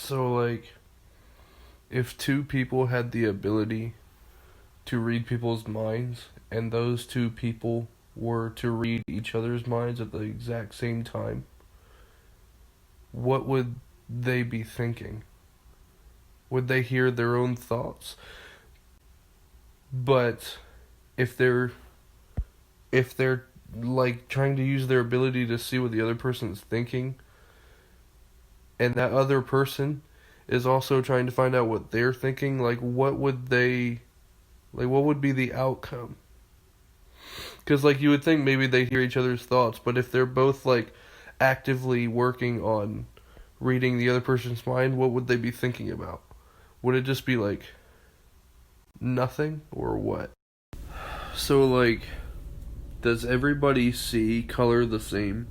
So, like, if two people had the ability to read people's minds, and those two people were to read each other's minds at the exact same time, what would they be thinking? Would they hear their own thoughts? But if they're if they're like trying to use their ability to see what the other person's thinking, and that other person is also trying to find out what they're thinking, like what would be the outcome? Because like you would think maybe they hear each other's thoughts, but if they're both like actively working on reading the other person's mind, what would they be thinking about? Would it just be like nothing or what? So like, does everybody see color the same?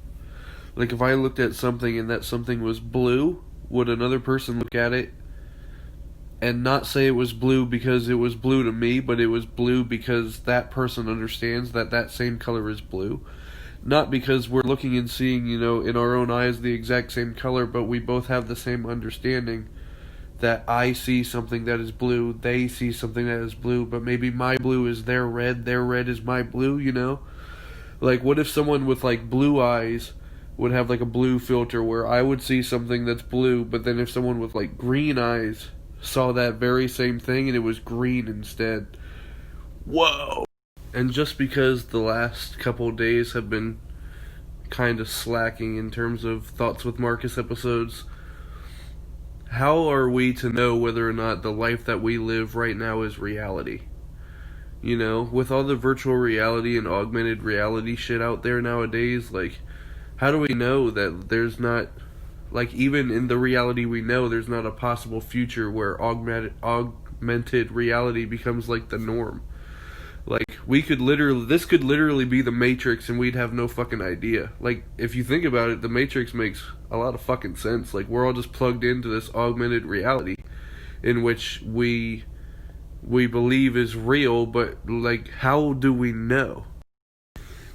Like if I looked at something and that something was blue, would another person look at it and not say it was blue because it was blue to me, but it was blue because that person understands that that same color is blue? Not because we're looking and seeing, in our own eyes the exact same color, but we both have the same understanding that I see something that is blue, they see something that is blue, but maybe my blue is their red is my blue. Like, what if someone with, like, blue eyes would have, like, a blue filter where I would see something that's blue, but then if someone with, like, green eyes saw that very same thing and it was green instead? Whoa! And just because the last couple days have been kind of slacking in terms of Thoughts with Marcus episodes, how are we to know whether or not the life that we live right now is reality? With all the virtual reality and augmented reality shit out there nowadays, like, how do we know that there's not, like, even in the reality we know, there's not a possible future where augmented reality becomes, like, the norm? Like, this could literally be the Matrix and we'd have no fucking idea. Like, if you think about it, the Matrix makes a lot of fucking sense. Like, we're all just plugged into this augmented reality in which we believe is real, but, like, how do we know?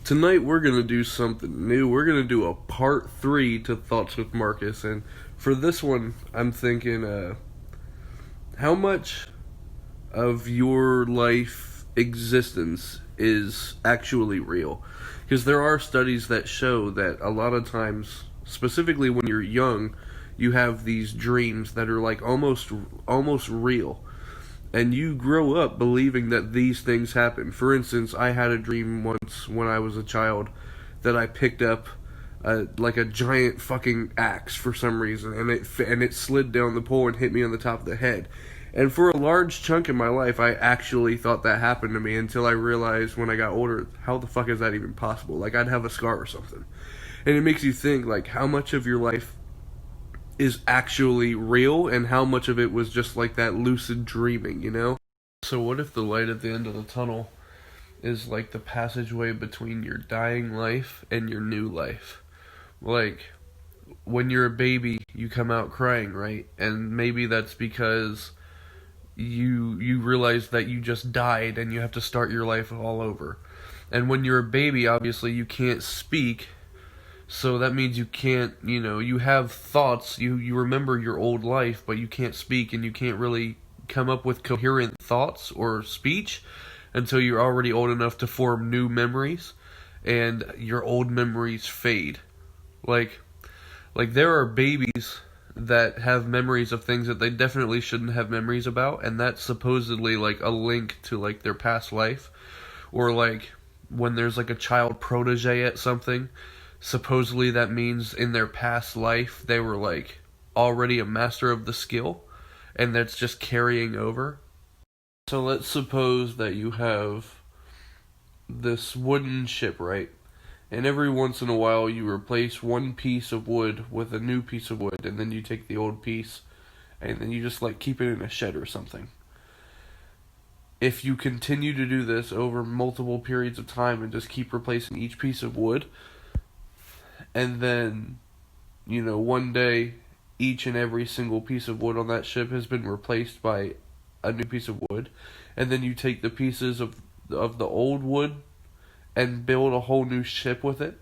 Tonight we're going to do something new. We're going to do a part 3 to Thoughts with Marcus, and for this one, I'm thinking, how much of your life existence is actually real? Because there are studies that show that a lot of times, specifically when you're young, you have these dreams that are, like, almost real. And you grow up believing that these things happen. For instance, I had a dream once when I was a child that I picked up like a giant fucking axe for some reason, and it slid down the pole and hit me on the top of the head. And for a large chunk in my life, I actually thought that happened to me until I realized when I got older, how the fuck is that even possible? Like, I'd have a scar or something. And it makes you think, like, how much of your life is actually real and how much of it was just like that lucid dreaming, So what if the light at the end of the tunnel is like the passageway between your dying life and your new life? Like, when you're a baby, you come out crying, right? And maybe that's because you realize that you just died and you have to start your life all over. And when you're a baby, obviously you can't speak, so that means you can't, you have thoughts, you remember your old life, but you can't speak and you can't really come up with coherent thoughts or speech until you're already old enough to form new memories, and your old memories fade. Like there are babies that have memories of things that they definitely shouldn't have memories about, and that's supposedly like a link to like their past life. Or like when there's like a child protege at something, supposedly that means in their past life they were like already a master of the skill, and that's just carrying over. So let's suppose that you have this wooden ship, right? And every once in a while you replace one piece of wood with a new piece of wood, and then you take the old piece and then you just like keep it in a shed or something. If you continue to do this over multiple periods of time and just keep replacing each piece of wood, and then, one day, each and every single piece of wood on that ship has been replaced by a new piece of wood, and then you take the pieces of the old wood and build a whole new ship with it,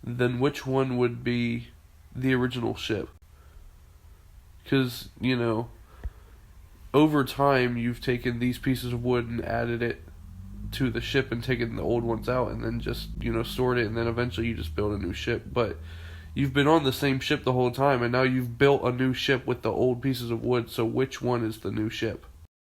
then which one would be the original ship? Because, over time you've taken these pieces of wood and added it to the ship and taken the old ones out and then just, stored it, and then eventually you just build a new ship. But you've been on the same ship the whole time, and now you've built a new ship with the old pieces of wood, so which one is the new ship?